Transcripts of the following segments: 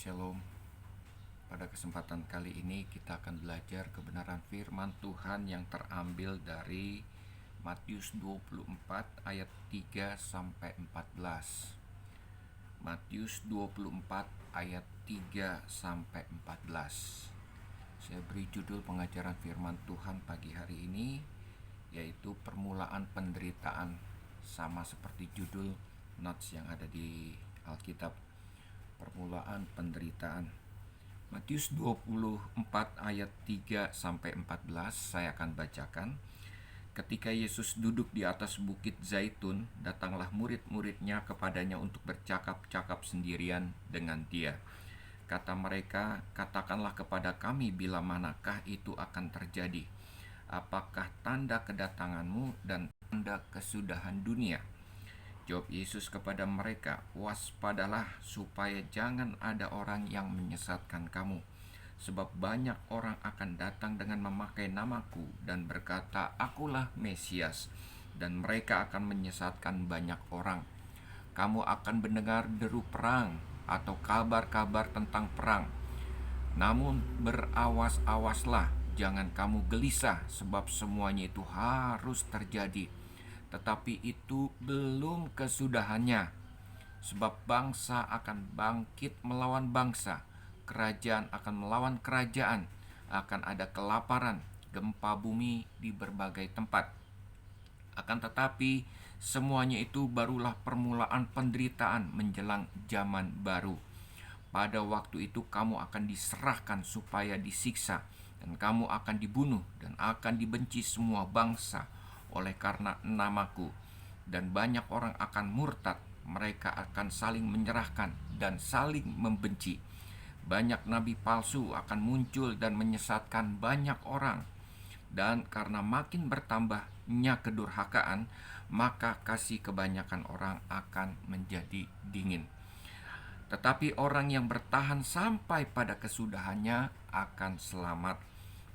Shalom. Pada kesempatan kali ini kita akan belajar kebenaran firman Tuhan yang terambil dari Matius 24 ayat 3 sampai 14. Matius 24 ayat 3 sampai 14. Saya beri judul pengajaran firman Tuhan pagi hari ini, yaitu permulaan penderitaan, sama seperti judul notes yang ada di Alkitab. Permulaan penderitaan. Matius 24 ayat 3 sampai 14 saya akan bacakan. Ketika Yesus duduk di atas bukit Zaitun, datanglah murid-muridnya kepadanya untuk bercakap-cakap sendirian dengan dia. Kata mereka, "Katakanlah kepada kami bila manakah itu akan terjadi. Apakah tanda kedatanganmu dan tanda kesudahan dunia?" Jawab Yesus kepada mereka, "Waspadalah supaya jangan ada orang yang menyesatkan kamu. Sebab banyak orang akan datang dengan memakai namaku dan berkata, 'Akulah Mesias,' dan mereka akan menyesatkan banyak orang. Kamu akan mendengar deru perang atau kabar-kabar tentang perang. Namun berawas-awaslah, jangan kamu gelisah, sebab semuanya itu harus terjadi. Tetapi itu belum kesudahannya. Sebab bangsa akan bangkit melawan bangsa, kerajaan akan melawan kerajaan, akan ada kelaparan, gempa bumi di berbagai tempat. Akan tetapi semuanya itu barulah permulaan penderitaan menjelang zaman baru. Pada waktu itu kamu akan diserahkan supaya disiksa, dan kamu akan dibunuh dan akan dibenci semua bangsa oleh karena namaku. Dan banyak orang akan murtad, mereka akan saling menyerahkan dan saling membenci. Banyak nabi palsu akan muncul dan menyesatkan banyak orang. Dan karena makin bertambahnya kedurhakaan, maka kasih kebanyakan orang akan menjadi dingin. Tetapi orang yang bertahan sampai pada kesudahannya akan selamat.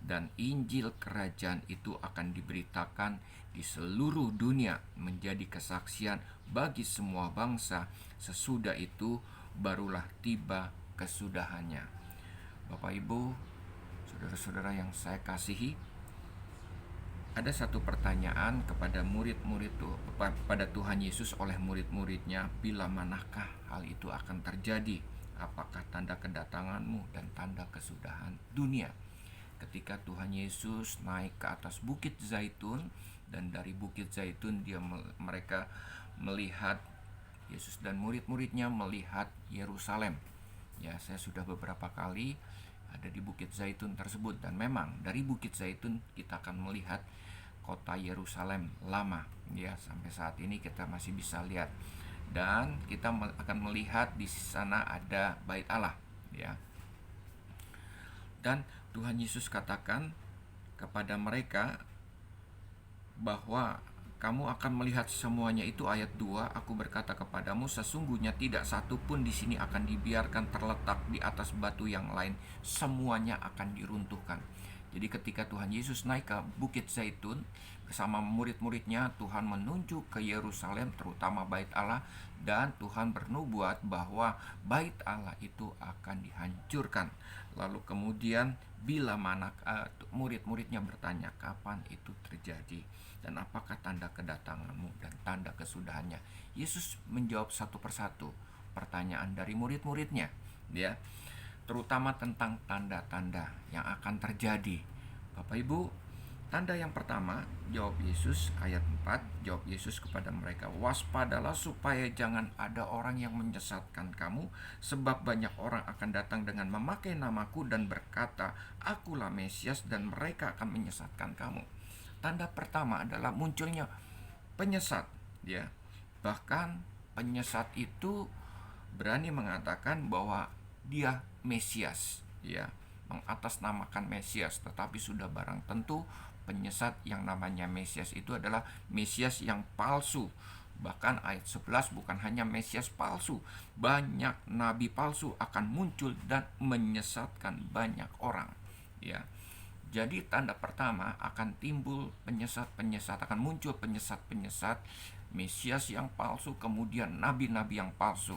Dan Injil kerajaan itu akan diberitakan di seluruh dunia menjadi kesaksian bagi semua bangsa. Sesudah itu barulah tiba kesudahannya. Bapak, Ibu, saudara-saudara yang saya kasihi, ada satu pertanyaan kepada murid-murid pada Tuhan Yesus oleh murid-muridnya, bila manakah hal itu akan terjadi? Apakah tanda kedatanganmu dan tanda kesudahan dunia? Ketika Tuhan Yesus naik ke atas bukit Zaitun, dan dari bukit Zaitun mereka melihat, Yesus dan murid-muridnya melihat Yerusalem. Ya, saya sudah beberapa kali ada di bukit Zaitun tersebut, dan memang dari bukit Zaitun kita akan melihat kota Yerusalem lama. Ya, sampai saat ini kita masih bisa lihat, dan kita akan melihat di sana ada Bait Allah. Ya, dan Tuhan Yesus katakan kepada mereka bahwa kamu akan melihat semuanya itu. Ayat 2, "Aku berkata kepadamu, sesungguhnya tidak satu pun di sini akan dibiarkan terletak di atas batu yang lain, semuanya akan diruntuhkan." Jadi ketika Tuhan Yesus naik ke bukit Zaitun bersama murid-muridnya, Tuhan menunjuk ke Yerusalem, terutama Bait Allah, dan Tuhan bernubuat bahwa Bait Allah itu akan dihancurkan. Lalu kemudian bila mana murid-muridnya bertanya, kapan itu terjadi dan apakah tanda kedatanganmu dan tanda kesudahannya? Yesus menjawab satu persatu pertanyaan dari murid-muridnya, ya, terutama tentang tanda-tanda yang akan terjadi. Bapak, Ibu, tanda yang pertama, jawab Yesus, ayat 4, jawab Yesus kepada mereka, "Waspadalah supaya jangan ada orang yang menyesatkan kamu, sebab banyak orang akan datang dengan memakai namaku dan berkata, 'Akulah Mesias,' dan mereka akan menyesatkan kamu." Tanda pertama adalah munculnya penyesat, ya. Bahkan penyesat itu berani mengatakan bahwa dia Mesias, ya, mengatasnamakan Mesias, tetapi sudah barang tentu penyesat yang namanya Mesias itu adalah Mesias yang palsu. Bahkan ayat 11, bukan hanya Mesias palsu, banyak nabi palsu akan muncul dan menyesatkan banyak orang, ya. Jadi tanda pertama akan timbul penyesat-penyesat, akan muncul penyesat-penyesat, Mesias yang palsu, kemudian nabi-nabi yang palsu.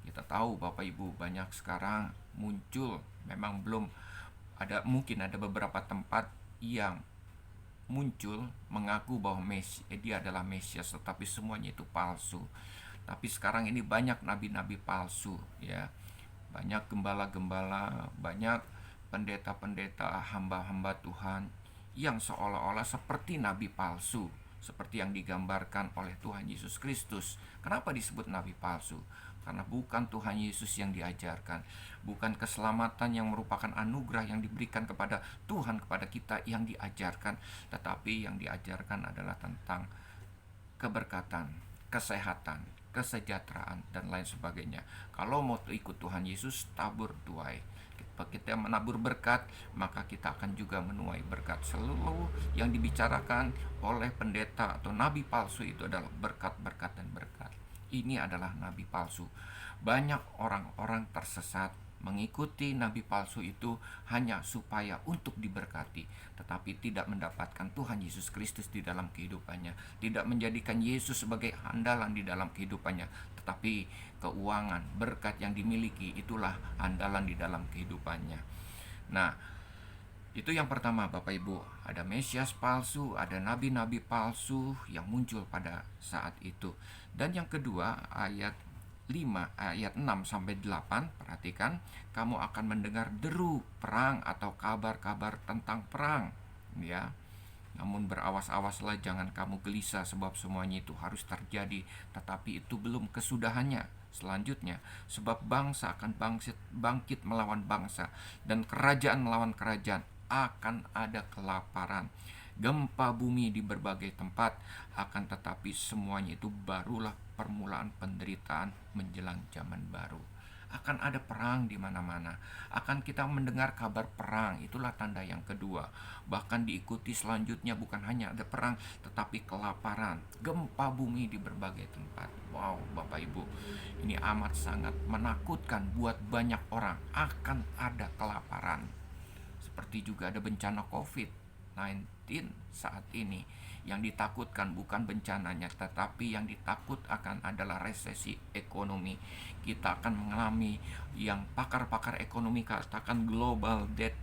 Kita tahu Bapak Ibu, banyak sekarang muncul, memang belum ada, mungkin ada beberapa tempat yang muncul mengaku bahwa dia adalah Mesias, tetapi semuanya itu palsu. Tapi sekarang ini banyak nabi-nabi palsu, ya. Banyak gembala-gembala, banyak pendeta-pendeta, hamba-hamba Tuhan yang seolah-olah seperti nabi palsu, seperti yang digambarkan oleh Tuhan Yesus Kristus. Kenapa disebut nabi palsu? Karena bukan Tuhan Yesus yang diajarkan, bukan keselamatan yang merupakan anugerah yang diberikan kepada Tuhan kepada kita yang diajarkan, tetapi yang diajarkan adalah tentang keberkatan, kesehatan, kesejahteraan, dan lain sebagainya. Kalau mau ikut Tuhan Yesus, tabur tuai. Kita menabur berkat, maka kita akan juga menuai berkat. Seluruh yang dibicarakan oleh pendeta atau nabi palsu itu adalah berkat-berkat dan berkat. Ini adalah nabi palsu. Banyak orang-orang tersesat mengikuti nabi palsu itu hanya supaya untuk diberkati, tetapi tidak mendapatkan Tuhan Yesus Kristus di dalam kehidupannya, tidak menjadikan Yesus sebagai andalan di dalam kehidupannya, tetapi keuangan, berkat yang dimiliki itulah andalan di dalam kehidupannya. Nah, itu yang pertama Bapak Ibu, ada Mesias palsu, ada nabi-nabi palsu yang muncul pada saat itu. Dan yang kedua, ayat 6 sampai 8, perhatikan, kamu akan mendengar deru perang atau kabar-kabar tentang perang, ya. Namun berawas-awaslah, jangan kamu gelisah, sebab semuanya itu harus terjadi, tetapi itu belum kesudahannya. Selanjutnya, sebab bangsa akan bangkit melawan bangsa, dan kerajaan melawan kerajaan. Akan ada kelaparan, gempa bumi di berbagai tempat, akan tetapi semuanya itu barulah permulaan penderitaan menjelang zaman baru. Akan ada perang di mana-mana, akan kita mendengar kabar perang, itulah tanda yang kedua. Bahkan diikuti selanjutnya bukan hanya ada perang, tetapi kelaparan, gempa bumi di berbagai tempat. Wow, Bapak Ibu, ini amat sangat menakutkan buat banyak orang. Akan ada kelaparan. Seperti juga ada bencana COVID-19 saat ini. Yang ditakutkan bukan bencananya, tetapi yang ditakut akan adalah resesi ekonomi. Kita akan mengalami yang pakar-pakar ekonomi katakan global debt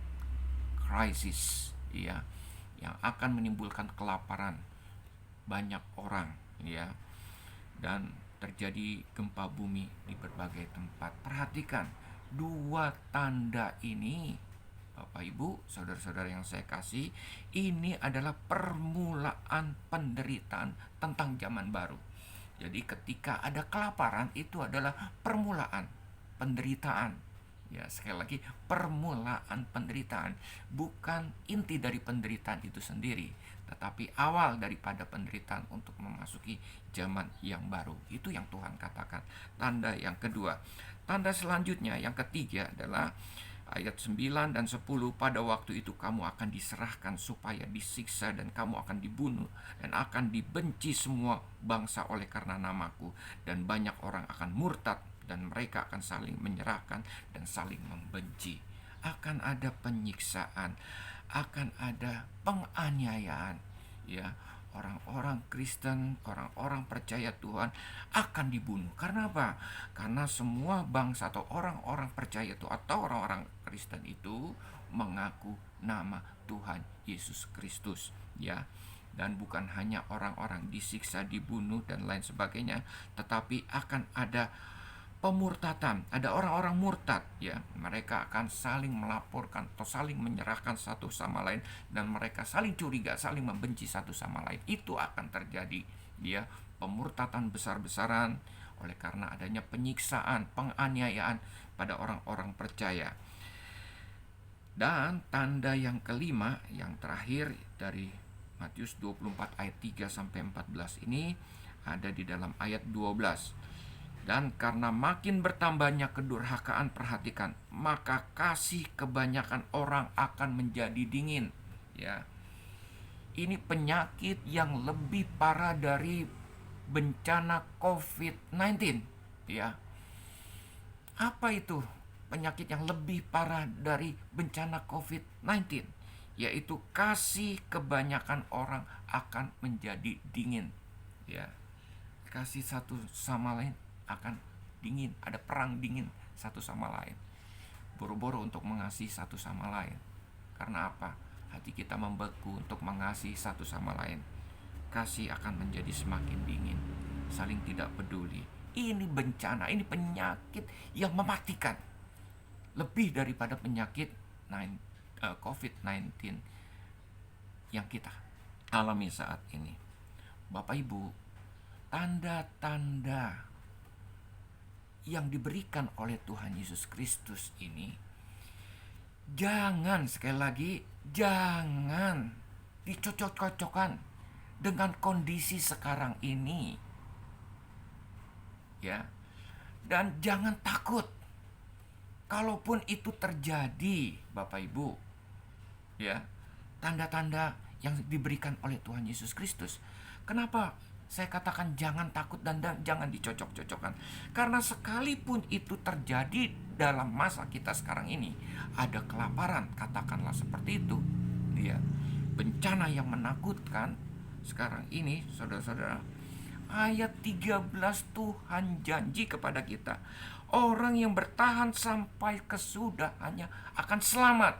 crisis, ya, yang akan menimbulkan kelaparan banyak orang, ya, dan terjadi gempa bumi di berbagai tempat. Perhatikan dua tanda ini, Bapak Ibu, saudara-saudara yang saya kasih, ini adalah permulaan penderitaan tentang zaman baru. Jadi ketika ada kelaparan, itu adalah permulaan penderitaan. Ya, sekali lagi, permulaan penderitaan, bukan inti dari penderitaan itu sendiri, tetapi awal daripada penderitaan untuk memasuki zaman yang baru. Itu yang Tuhan katakan. Tanda yang kedua. Tanda selanjutnya, yang ketiga adalah ayat 9 dan 10, pada waktu itu kamu akan diserahkan supaya disiksa, dan kamu akan dibunuh, dan akan dibenci semua bangsa oleh karena namaku, dan banyak orang akan murtad, dan mereka akan saling menyerahkan dan saling membenci. Akan ada penyiksaan, akan ada penganiayaan, ya. Orang-orang Kristen, orang-orang percaya Tuhan akan dibunuh. Karena apa? Karena semua bangsa atau orang-orang percaya itu atau orang-orang Kristen itu mengaku nama Tuhan Yesus Kristus, ya. Dan bukan hanya orang-orang disiksa, dibunuh dan lain sebagainya, tetapi akan ada pemurtatan, ada orang-orang murtad, ya. Mereka akan saling melaporkan atau saling menyerahkan satu sama lain, dan mereka saling curiga, saling membenci satu sama lain. Itu akan terjadi, ya, pemurtatan besar-besaran oleh karena adanya penyiksaan, penganiayaan pada orang-orang percaya. Dan tanda yang kelima, yang terakhir dari Matius 24 ayat 3 sampai 14 ini ada di dalam ayat 12. Dan karena makin bertambahnya kedurhakaan, perhatikan, maka kasih kebanyakan orang akan menjadi dingin, ya. Ini penyakit yang lebih parah dari bencana COVID-19, ya. Apa itu penyakit yang lebih parah dari bencana COVID-19? Yaitu kasih kebanyakan orang akan menjadi dingin, ya. Kasih satu sama lain akan dingin, ada perang dingin satu sama lain. Boro-boro untuk mengasihi satu sama lain. Karena apa? Hati kita membeku untuk mengasihi satu sama lain. Kasih akan menjadi semakin dingin, saling tidak peduli. Ini bencana, ini penyakit yang mematikan. Lebih daripada penyakit COVID-19 yang kita alami saat ini. Bapak Ibu, tanda-tanda yang diberikan oleh Tuhan Yesus Kristus ini, jangan, sekali lagi, jangan dicocok-cocokkan dengan kondisi sekarang ini. Ya. Dan jangan takut. Kalaupun itu terjadi, Bapak Ibu, ya, tanda-tanda yang diberikan oleh Tuhan Yesus Kristus. Kenapa saya katakan jangan takut dan jangan dicocok-cocokkan? Karena sekalipun itu terjadi dalam masa kita sekarang ini, ada kelaparan, katakanlah seperti itu, ya, bencana yang menakutkan sekarang ini, saudara-saudara, ayat 13 Tuhan janji kepada kita, orang yang bertahan sampai kesudahannya akan selamat.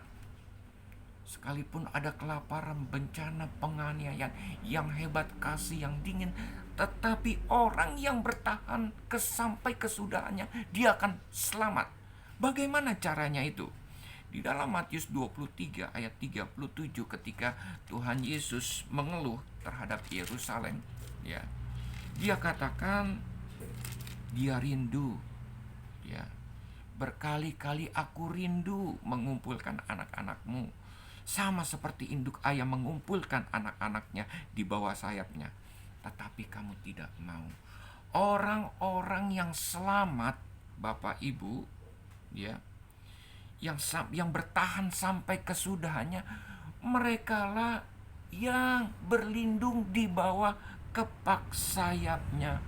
Sekalipun ada kelaparan, bencana, penganiayaan yang hebat, kasih yang dingin, tetapi orang yang bertahan sampai kesudahannya, dia akan selamat. Bagaimana caranya itu? Di dalam Matius 23 ayat 37, ketika Tuhan Yesus mengeluh terhadap Yerusalem, ya, dia katakan dia rindu, ya, berkali-kali aku rindu mengumpulkan anak-anakmu, sama seperti induk ayam mengumpulkan anak-anaknya di bawah sayapnya, tetapi kamu tidak mau. Orang-orang yang selamat, Bapak Ibu, ya, yang bertahan sampai kesudahannya, merekalah yang berlindung di bawah kepak sayapnya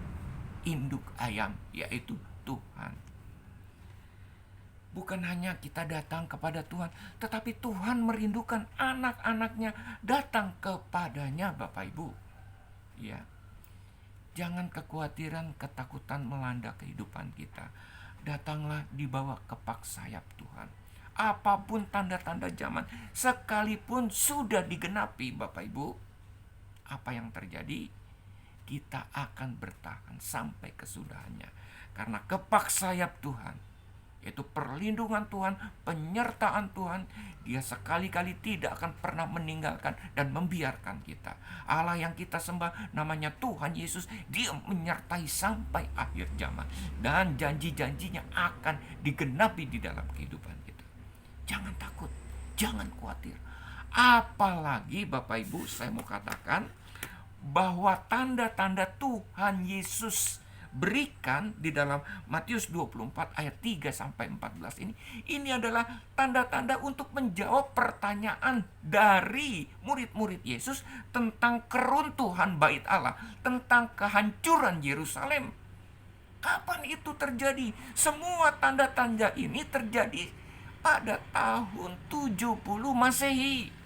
induk ayam, yaitu Tuhan. Bukan hanya kita datang kepada Tuhan, tetapi Tuhan merindukan anak-anaknya datang kepadanya, Bapak Ibu. Ya. Jangan kekhawatiran, ketakutan melanda kehidupan kita. Datanglah di bawah kepak sayap Tuhan. Apapun tanda-tanda zaman, sekalipun sudah digenapi, Bapak Ibu, apa yang terjadi? Kita akan bertahan sampai kesudahannya. Karena kepak sayap Tuhan, yaitu perlindungan Tuhan, penyertaan Tuhan, dia sekali-kali tidak akan pernah meninggalkan dan membiarkan kita. Allah yang kita sembah namanya Tuhan Yesus, dia menyertai sampai akhir zaman. Dan janji-janjinya akan digenapi di dalam kehidupan kita. Jangan takut, jangan khawatir. Apalagi Bapak Ibu, saya mau katakan bahwa tanda-tanda Tuhan Yesus berikan di dalam Matius 24 ayat 3 sampai 14 ini adalah tanda-tanda untuk menjawab pertanyaan dari murid-murid Yesus tentang keruntuhan bait Allah, tentang kehancuran Yerusalem. Kapan itu terjadi? Semua tanda-tanda ini terjadi pada tahun 70 Masehi.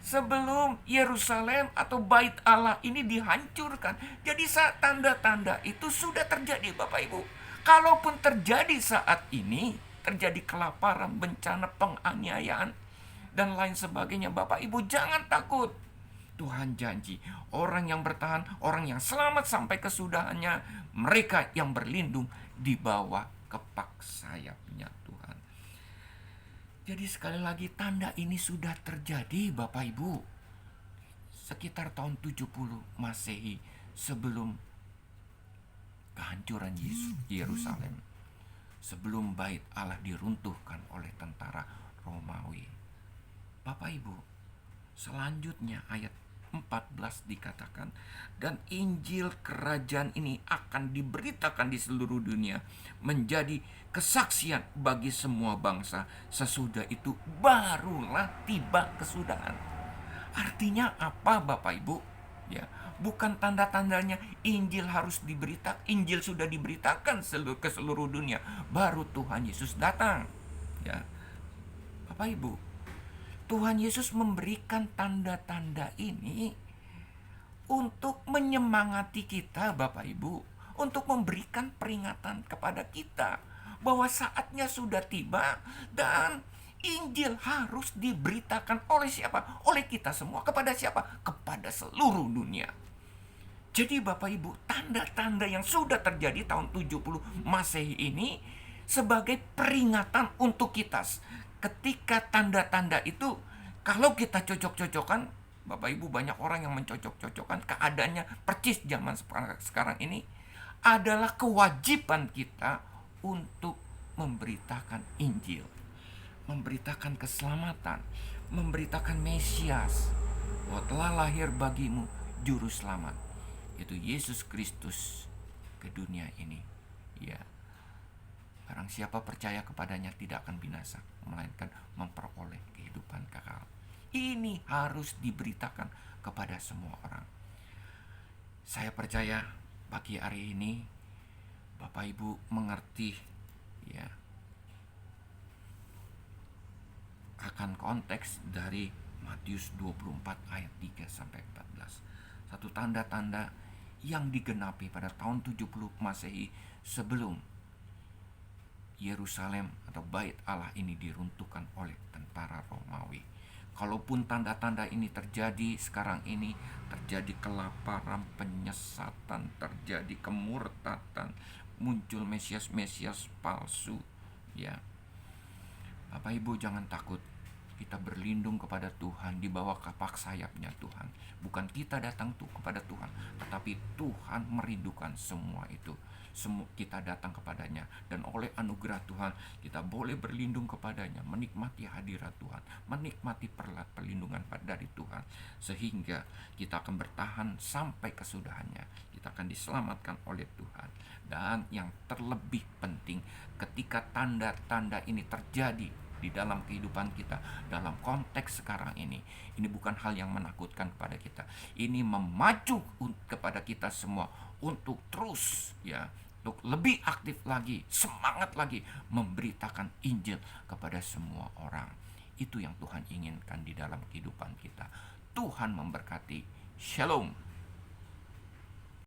Sebelum Yerusalem atau bait Allah ini dihancurkan. Jadi saat tanda-tanda itu sudah terjadi, Bapak Ibu. Kalaupun terjadi saat ini, terjadi kelaparan, bencana, penganiayaan, dan lain sebagainya, Bapak Ibu jangan takut. Tuhan janji, orang yang bertahan, orang yang selamat sampai kesudahannya, mereka yang berlindung di bawah kepak sayapnya Tuhan. Jadi sekali lagi, tanda ini sudah terjadi, Bapak Ibu, sekitar tahun 70 Masehi, sebelum kehancuran Yerusalem, sebelum bait Allah diruntuhkan oleh tentara Romawi. Bapak Ibu, selanjutnya ayat 14 dikatakan, dan Injil kerajaan ini akan diberitakan di seluruh dunia menjadi kesaksian bagi semua bangsa. Sesudah itu barulah tiba kesudahan. Artinya apa, Bapak Ibu? Ya, bukan tanda-tandanya Injil harus diberitakan. Injil sudah diberitakan ke seluruh dunia, baru Tuhan Yesus datang. Ya, Bapak Ibu, Tuhan Yesus memberikan tanda-tanda ini untuk menyemangati kita, Bapak Ibu, untuk memberikan peringatan kepada kita bahwa saatnya sudah tiba dan Injil harus diberitakan oleh siapa? Oleh kita semua. Kepada siapa? Kepada seluruh dunia. Jadi Bapak Ibu, tanda-tanda yang sudah terjadi tahun 70 Masehi ini sebagai peringatan untuk kita. Ketika tanda-tanda itu, kalau kita cocok-cocokan, Bapak Ibu, banyak orang yang mencocok-cocokkan keadaannya percis zaman sekarang ini, adalah kewajiban kita untuk memberitakan Injil, memberitakan keselamatan, memberitakan Mesias, bahwa telah lahir bagimu juru selamat, yaitu Yesus Kristus ke dunia ini. Ya, barang siapa percaya kepadanya tidak akan binasa, melainkan memperoleh kehidupan kekal. Ini harus diberitakan kepada semua orang. Saya percaya pagi hari ini Bapak Ibu mengerti ya akan konteks dari Matius 24 ayat 3 sampai 14. Satu tanda-tanda yang digenapi pada tahun 70 Masehi sebelum Yerusalem atau Bait Allah ini diruntuhkan oleh tentara Romawi. Kalaupun tanda-tanda ini terjadi sekarang ini, terjadi kelaparan, penyesatan, terjadi kemurtatan, muncul mesias-mesias palsu, ya. Bapak Ibu jangan takut. Kita berlindung kepada Tuhan, di bawah kapak sayapnya Tuhan. Bukan kita datang kepada Tuhan, tetapi Tuhan merindukan semua itu. Semua kita datang kepadanya, dan oleh anugerah Tuhan kita boleh berlindung kepadanya, menikmati hadirat Tuhan, menikmati perlindungan dari Tuhan, sehingga kita akan bertahan sampai kesudahannya. Kita akan diselamatkan oleh Tuhan. Dan yang terlebih penting, ketika tanda-tanda ini terjadi di dalam kehidupan kita, dalam konteks sekarang ini bukan hal yang menakutkan kepada kita. Ini memacu kepada kita semua untuk terus untuk lebih aktif lagi, semangat lagi memberitakan Injil kepada semua orang. Itu yang Tuhan inginkan di dalam kehidupan kita. Tuhan memberkati. Shalom.